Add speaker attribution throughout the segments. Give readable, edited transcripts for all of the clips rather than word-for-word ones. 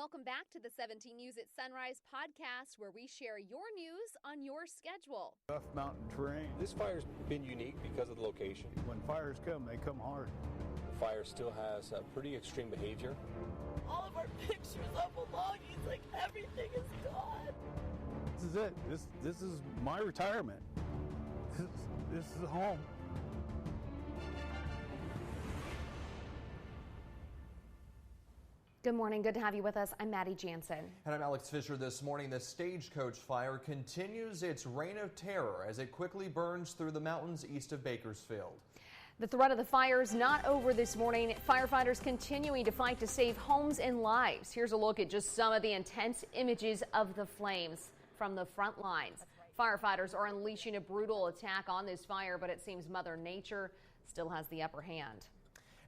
Speaker 1: Welcome back to the 17 News at Sunrise podcast, where we share your news on your schedule.
Speaker 2: Tough mountain terrain.
Speaker 3: This fire's been unique because of the location.
Speaker 2: When fires come, they come hard.
Speaker 3: The fire still has pretty extreme behavior.
Speaker 4: All of our pictures of belongings, like everything is gone.
Speaker 2: This is it. This is my retirement. This is home.
Speaker 5: Good morning. Good to have you with us. I'm Maddie Jansen.
Speaker 6: And I'm Alex Fisher. This morning, the Stagecoach Fire continues its reign of terror as it quickly burns through the mountains east of Bakersfield.
Speaker 5: The threat of the fire is not over this morning. Firefighters continuing to fight to save homes and lives. Here's a look at just some of the intense images of the flames from the front lines. Firefighters are unleashing a brutal attack on this fire, but it seems Mother Nature still has the upper hand.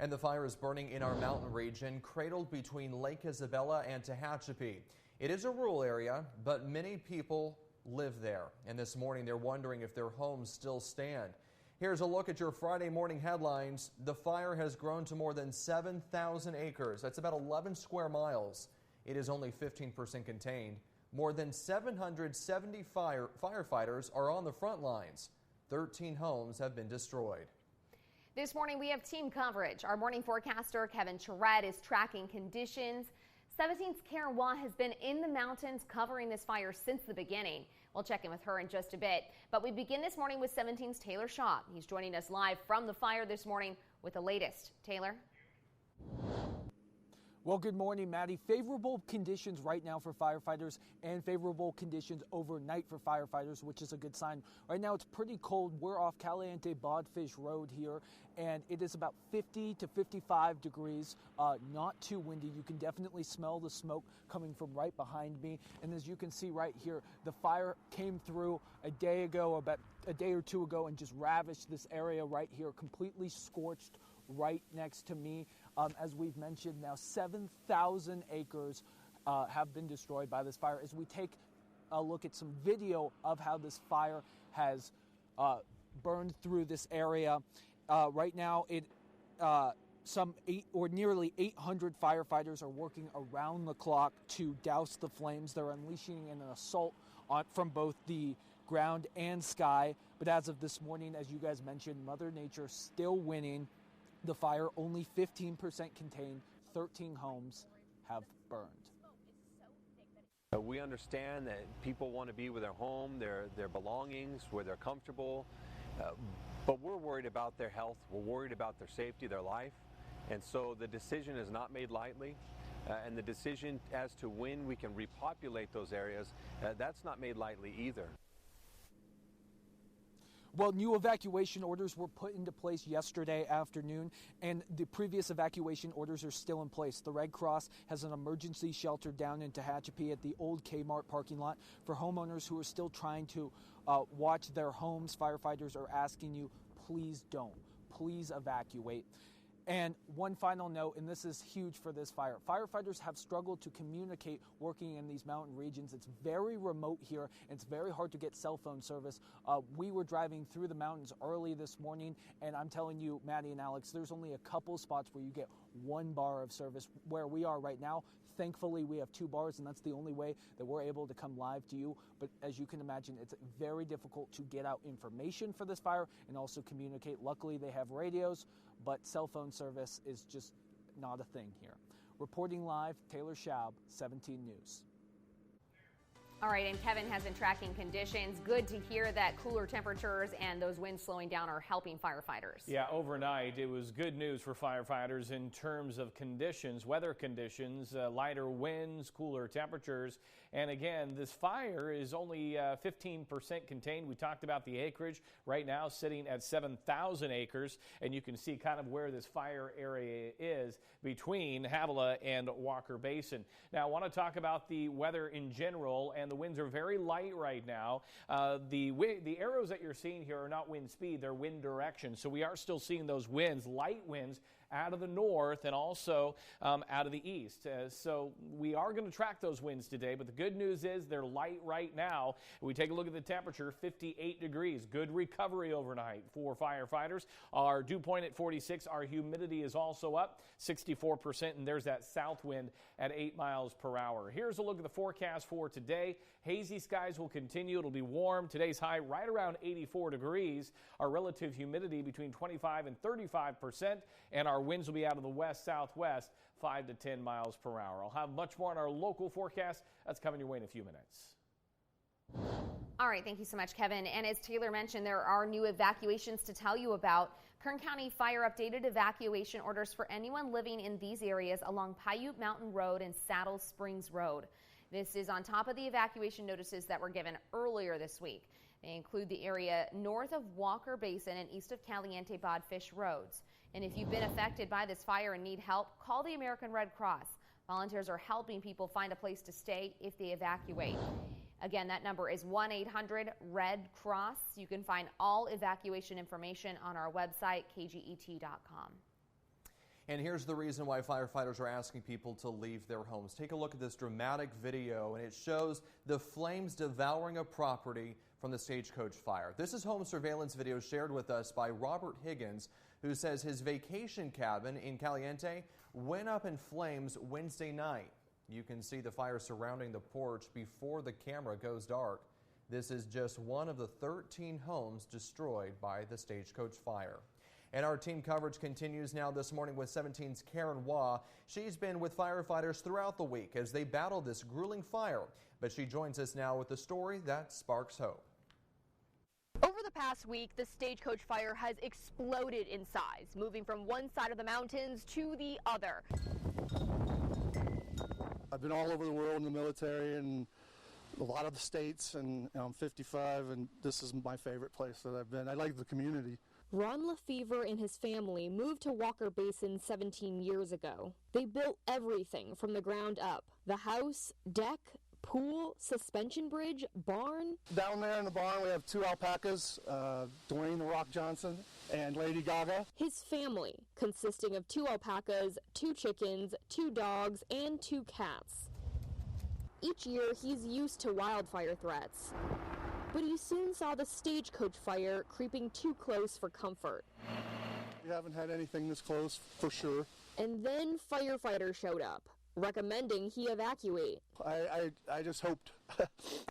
Speaker 6: And the fire is burning in our mountain region, cradled between Lake Isabella and Tehachapi. It is a rural area, but many people live there. And this morning, they're wondering if their homes still stand. Here's a look at your Friday morning headlines. The fire has grown to more than 7,000 acres. That's about 11 square miles. It is only 15% contained. More than 770 firefighters are on the front lines. 13 homes have been destroyed.
Speaker 5: This morning, we have team coverage. Our morning forecaster, Kevin Charette, is tracking conditions. 17's Karen has been in the mountains covering this fire since the beginning. We'll check in with her in just a bit. But we begin this morning with 17's Taylor Shaw. He's joining us live from the fire this morning with the latest. Taylor?
Speaker 7: Well, good morning, Maddie. Favorable conditions right now for firefighters and favorable conditions overnight for firefighters, which is a good sign. Right now, it's pretty cold. We're off Caliente Bodfish Road here, and it is about 50 to 55 degrees, not too windy. You can definitely smell the smoke coming from right behind me. And as you can see right here, the fire came through a day ago, about a day or two ago, and just ravished this area right here, completely scorched right next to me. As we've mentioned, now 7,000 acres have been destroyed by this fire. As we take a look at some video of how this fire has burned through this area, right now nearly 800 firefighters are working around the clock to douse the flames. They're unleashing an assault from both the ground and sky. But as of this morning, as you guys mentioned, Mother Nature still winning. The fire only 15% contained. 13 homes have burned.
Speaker 3: We understand that people want to be with their home, their belongings, where they're comfortable. But we're worried about their health. We're worried about their safety, their life. And so the decision is not made lightly. And the decision as to when we can repopulate those areas, that's not made lightly either.
Speaker 7: Well, new evacuation orders were put into place yesterday afternoon, and the previous evacuation orders are still in place. The Red Cross has an emergency shelter down in Tehachapi at the old Kmart parking lot for homeowners who are still trying to watch their homes. Firefighters are asking you, please don't. Please evacuate. And one final note, and this is huge for this fire. Firefighters have struggled to communicate working in these mountain regions. It's very remote here, and it's very hard to get cell phone service. We were driving through the mountains early this morning, and I'm telling you, Maddie and Alex, there's only a couple spots where you get one bar of service. Where we are right now, thankfully, we have 2 bars, and that's the only way that we're able to come live to you. But as you can imagine, it's very difficult to get out information for this fire and also communicate. Luckily, they have radios, but cell phone service is just not a thing here. Reporting live, Taylor Schaub, 17 News.
Speaker 5: All right, and Kevin has been tracking conditions. Good to hear that cooler temperatures and those winds slowing down are helping firefighters.
Speaker 8: Yeah, overnight it was good news for firefighters in terms of conditions, weather conditions, lighter winds, cooler temperatures. And again, this fire is only 15% contained. We talked about the acreage right now sitting at 7,000 acres. And you can see kind of where this fire area is between Havilah and Walker Basin. Now, I want to talk about the weather in general, and the winds are very light right now. The arrows that you're seeing here are not wind speed, they're wind direction. So we are still seeing those winds, light winds, out of the north and also out of the east. So we are going to track those winds today, but the good news is they're light right now. We take a look at the temperature, 58 degrees. Good recovery overnight for firefighters. Our dew point at 46. Our humidity is also up 64%, and there's that south wind at 8 miles per hour. Here's a look at the forecast for today. Hazy skies will continue. It'll be warm. Today's high right around 84 degrees. Our relative humidity between 25 and 35%, and our winds will be out of the west-southwest 5 to 10 miles per hour. I'll have much more on our local forecast. That's coming your way in a few minutes.
Speaker 5: All right, thank you so much, Kevin. And as Taylor mentioned, there are new evacuations to tell you about. Kern County Fire updated evacuation orders for anyone living in these areas along Paiute Mountain Road and Saddle Springs Road. This is on top of the evacuation notices that were given earlier this week. They include the area north of Walker Basin and east of Caliente Bodfish Roads. And if you've been affected by this fire and need help, call the American Red Cross. Volunteers are helping people find a place to stay if they evacuate. Again, that number is 1-800-RED-CROSS. You can find all evacuation information on our website, kget.com.
Speaker 6: And here's the reason why firefighters are asking people to leave their homes. Take a look at this dramatic video, and it shows the flames devouring a property from the Stagecoach Fire. This is home surveillance video shared with us by Robert Higgins, who says his vacation cabin in Caliente went up in flames Wednesday night. You can see the fire surrounding the porch before the camera goes dark. This is just one of the 13 homes destroyed by the Stagecoach Fire. And our team coverage continues now this morning with 17's Karen Waugh. She's been with firefighters throughout the week as they battle this grueling fire. But she joins us now with a story that sparks hope.
Speaker 9: Over the past week, the Stagecoach Fire has exploded in size, moving from one side of the mountains to the other.
Speaker 10: I've been all over the world in the military and a lot of the states, and I'm 55, and this is my favorite place that I've been. I like the community.
Speaker 9: Ron Lefevre and his family moved to Walker Basin 17 years ago. They built everything from the ground up: the house, deck, pool, suspension bridge, barn.
Speaker 10: Down there in the barn, we have 2 alpacas, Dwayne "The Rock" Johnson and Lady Gaga.
Speaker 9: His family, consisting of 2 alpacas, 2 chickens, 2 dogs, and 2 cats. Each year, he's used to wildfire threats. But he soon saw the Stagecoach Fire creeping too close for comfort.
Speaker 10: We haven't had anything this close, for sure.
Speaker 9: And then firefighters showed up, recommending he evacuate.
Speaker 10: I just hoped.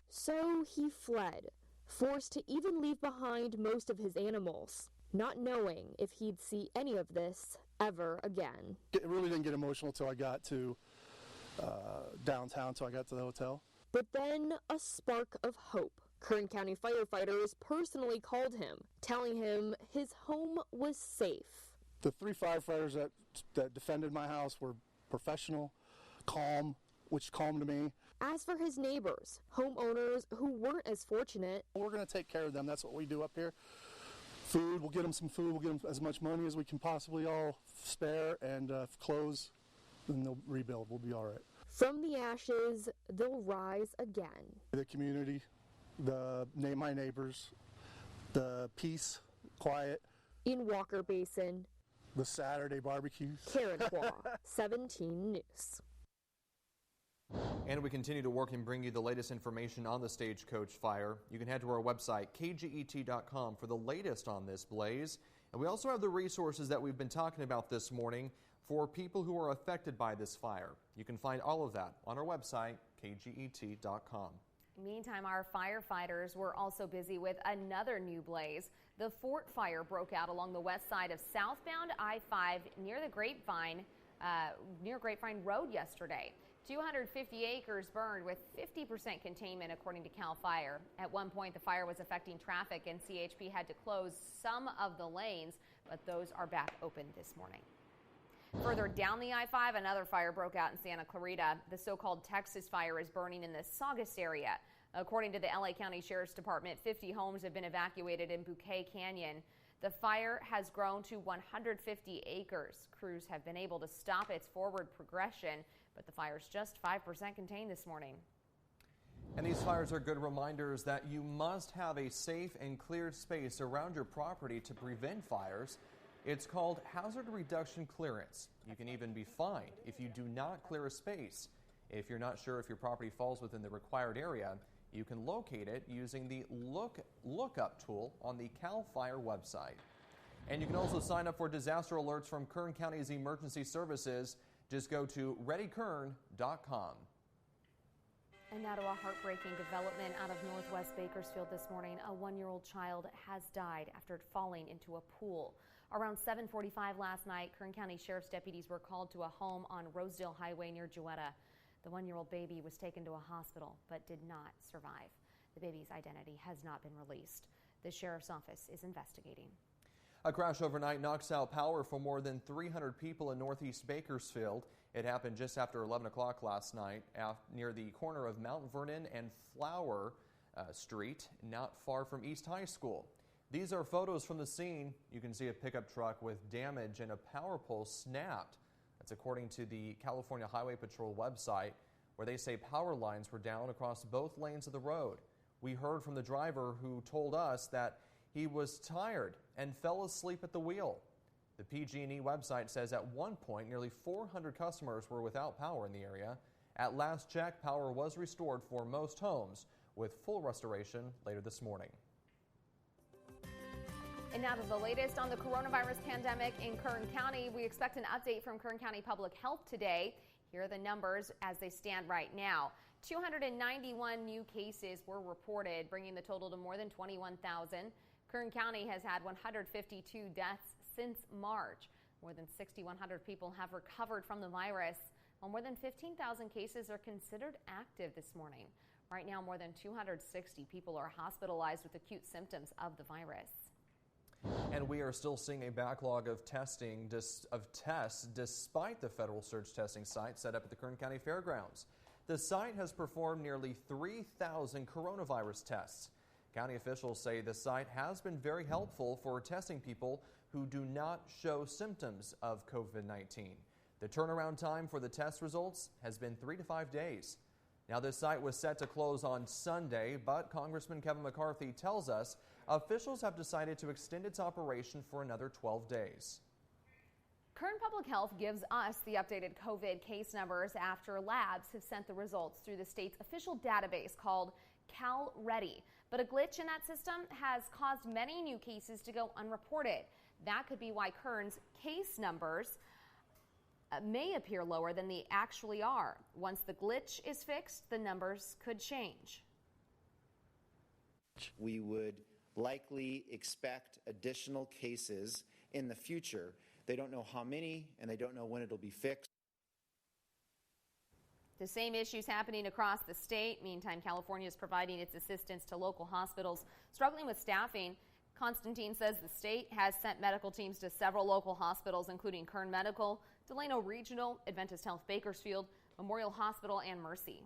Speaker 9: So he fled, forced to even leave behind most of his animals, not knowing if he'd see any of this ever again.
Speaker 10: It really didn't get emotional until I got to downtown, until I got to the hotel.
Speaker 9: But then a spark of hope. Kern County firefighters personally called him, telling him his home was safe.
Speaker 10: The 3 firefighters that defended my house were professional, calm, which calmed me.
Speaker 9: As for his neighbors, homeowners who weren't as fortunate,
Speaker 10: we're going to take care of them. That's what we do up here. Food, we'll get them some food, we'll get them as much money as we can possibly all spare, and clothes, and they'll rebuild. We'll be all right.
Speaker 9: From the ashes, they'll rise again.
Speaker 10: The community, my neighbors, the peace, quiet.
Speaker 9: In Walker Basin,
Speaker 10: the Saturday barbecues.
Speaker 9: Karen Waugh, 17 News.
Speaker 6: And we continue to work and bring you the latest information on the Stagecoach Fire. You can head to our website, kget.com, for the latest on this blaze. And we also have the resources that we've been talking about this morning for people who are affected by this fire. You can find all of that on our website, kget.com.
Speaker 5: Meantime, our firefighters were also busy with another new blaze. The Fort Fire broke out along the west side of southbound I-5 near Grapevine Road yesterday. 250 acres burned with 50% containment, according to CAL FIRE. At one point, the fire was affecting traffic, and CHP had to close some of the lanes, but those are back open this morning. Further down the I-5, another fire broke out in Santa Clarita. The so-called Texas fire is burning in the Saugus area. According to the LA County Sheriff's Department, 50 homes have been evacuated in Bouquet Canyon. The fire has grown to 150 acres. Crews have been able to stop its forward progression, but the fire's just 5% contained this morning.
Speaker 6: And these fires are good reminders that you must have a safe and cleared space around your property to prevent fires. It's called hazard reduction clearance. You can even be fined if you do not clear a space. If you're not sure if your property falls within the required area, you can locate it using the lookup tool on the CAL FIRE website. And you can also sign up for disaster alerts from Kern County's emergency services. Just go to readyKern.com.
Speaker 5: And now to a heartbreaking development out of Northwest Bakersfield this morning. A 1-year-old child has died after falling into a pool. Around 7:45 last night, Kern County Sheriff's deputies were called to a home on Rosedale Highway near Jewetta. The 1-year-old baby was taken to a hospital but did not survive. The baby's identity has not been released. The sheriff's office is investigating.
Speaker 6: A crash overnight knocks out power for more than 300 people in northeast Bakersfield. It happened just after 11 o'clock last night near the corner of Mount Vernon and Flower Street, not far from East High School. These are photos from the scene. You can see a pickup truck with damage and a power pole snapped. That's according to the California Highway Patrol website, where they say power lines were down across both lanes of the road. We heard from the driver who told us that he was tired and fell asleep at the wheel. The PG&E website says at one point nearly 400 customers were without power in the area. At last check, power was restored for most homes, with full restoration later this morning.
Speaker 5: And now to the latest on the coronavirus pandemic in Kern County. We expect an update from Kern County Public Health today. Here are the numbers as they stand right now. 291 new cases were reported, bringing the total to more than 21,000. Kern County has had 152 deaths since March. More than 6,100 people have recovered from the virus, while more than 15,000 cases are considered active this morning. Right now, more than 260 people are hospitalized with acute symptoms of the virus.
Speaker 6: And we are still seeing a backlog of tests despite the federal surge testing site set up at the Kern County Fairgrounds. The site has performed nearly 3,000 coronavirus tests. County officials say the site has been very helpful for testing people who do not show symptoms of COVID-19. The turnaround time for the test results has been 3 to 5 days. Now, this site was set to close on Sunday, but Congressman Kevin McCarthy tells us officials have decided to extend its operation for another 12 days.
Speaker 5: Kern Public Health gives us the updated COVID case numbers after labs have sent the results through the state's official database called Cal Ready. But a glitch in that system has caused many new cases to go unreported. That could be why Kern's case numbers may appear lower than they actually are. Once the glitch is fixed, the numbers could change.
Speaker 11: We would likely expect additional cases in the future. They don't know how many, and they don't know when it'll be fixed.
Speaker 5: The same issues happening across the state. Meantime, California is providing its assistance to local hospitals struggling with staffing. Constantine says the state has sent medical teams to several local hospitals, including Kern Medical, Delano Regional, Adventist Health Bakersfield, Memorial Hospital, and Mercy.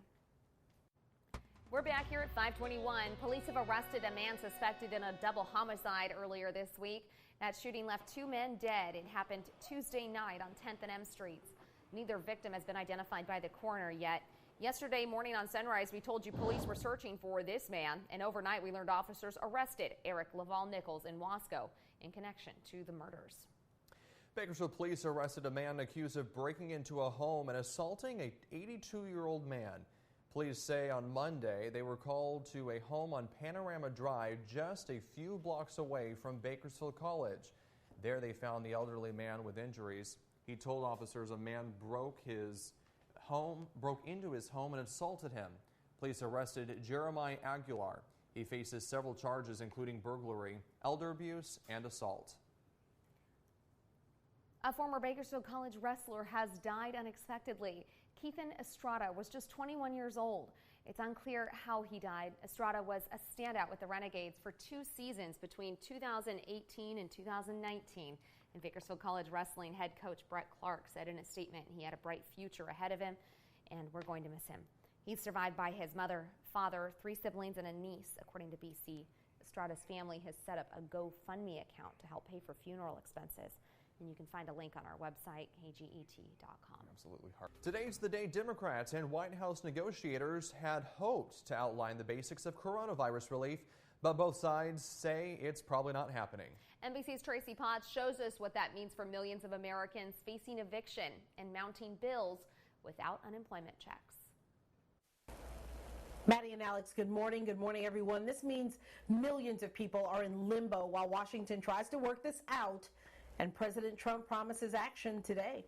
Speaker 5: We're back here at 521. Police have arrested a man suspected in a double homicide earlier this week. That shooting left 2 men dead. It happened Tuesday night on 10th and M Streets. Neither victim has been identified by the coroner yet. Yesterday morning on Sunrise, we told you police were searching for this man, and overnight we learned officers arrested Eric Laval Nichols in Wasco in connection to the murders.
Speaker 6: Bakersfield police arrested a man accused of breaking into a home and assaulting an 82-year-old man. Police say on Monday they were called to a home on Panorama Drive just a few blocks away from Bakersfield College. There they found the elderly man with injuries. He told officers a man broke into his home and assaulted him. Police arrested Jeremiah Aguilar. He faces several charges including burglary, elder abuse, and assault.
Speaker 5: A former Bakersfield College wrestler has died unexpectedly. Keithan Estrada was just 21 years old. It's unclear how he died. Estrada was a standout with the Renegades for 2 seasons between 2018 and 2019. And Bakersfield College wrestling head coach Brett Clark said in a statement he had a bright future ahead of him, and we're going to miss him. He's survived by his mother, father, 3 siblings, and a niece, according to BC. Estrada's family has set up a GoFundMe account to help pay for funeral expenses. And you can find a link on our website, kget.com.
Speaker 6: Absolutely hard. Today's the day Democrats and White House negotiators had hoped to outline the basics of coronavirus relief, but both sides say it's probably not happening.
Speaker 5: NBC's Tracy Potts shows us what that means for millions of Americans facing eviction and mounting bills without unemployment checks.
Speaker 12: Maddie and Alex, good morning. Good morning, everyone. This means millions of people are in limbo while Washington tries to work this out, and President Trump promises action today.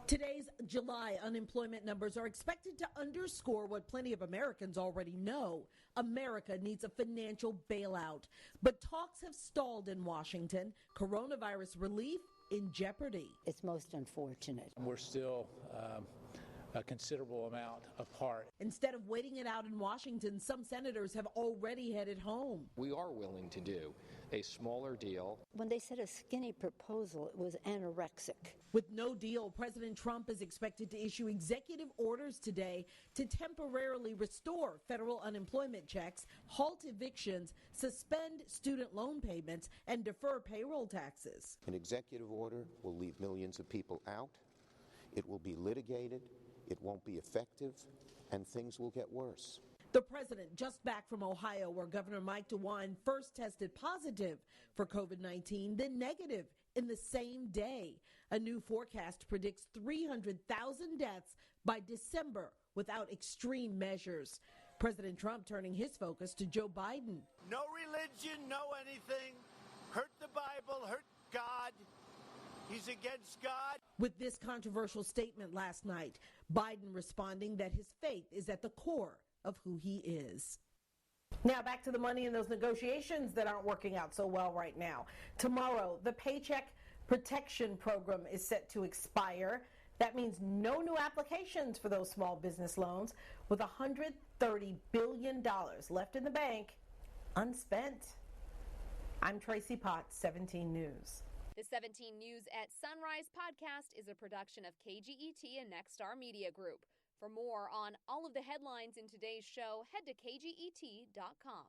Speaker 13: Today's July unemployment numbers are expected to underscore what plenty of Americans already know. America needs a financial bailout. But talks have stalled in Washington. Coronavirus relief in jeopardy.
Speaker 14: It's most unfortunate.
Speaker 15: We're still a considerable amount apart.
Speaker 13: Instead of waiting it out in Washington, some senators have already headed home.
Speaker 16: We are willing to do a smaller deal.
Speaker 14: When they said a skinny proposal, it was anorexic.
Speaker 13: With no deal, President Trump is expected to issue executive orders today to temporarily restore federal unemployment checks, halt evictions, suspend student loan payments, and defer payroll taxes.
Speaker 17: An executive order will leave millions of people out. It will be litigated. It won't be effective, and things will get worse.
Speaker 13: The president just back from Ohio, where Governor Mike DeWine first tested positive for COVID-19, then negative in the same day. A new forecast predicts 300,000 deaths by December without extreme measures. President Trump turning his focus to Joe Biden.
Speaker 18: No religion, no anything. Hurt the Bible, hurt God. He's against God.
Speaker 13: With this controversial statement last night, Biden responding that his faith is at the core of who he is.
Speaker 12: Now back to the money in those negotiations that aren't working out so well right now. Tomorrow, the Paycheck Protection Program is set to expire. That means no new applications for those small business loans, with $130 billion left in the bank unspent. I'm Tracy Potts, 17 News.
Speaker 1: The 17 News at Sunrise podcast is a production of KGET and Nexstar Media Group. For more on all of the headlines in today's show, head to kget.com.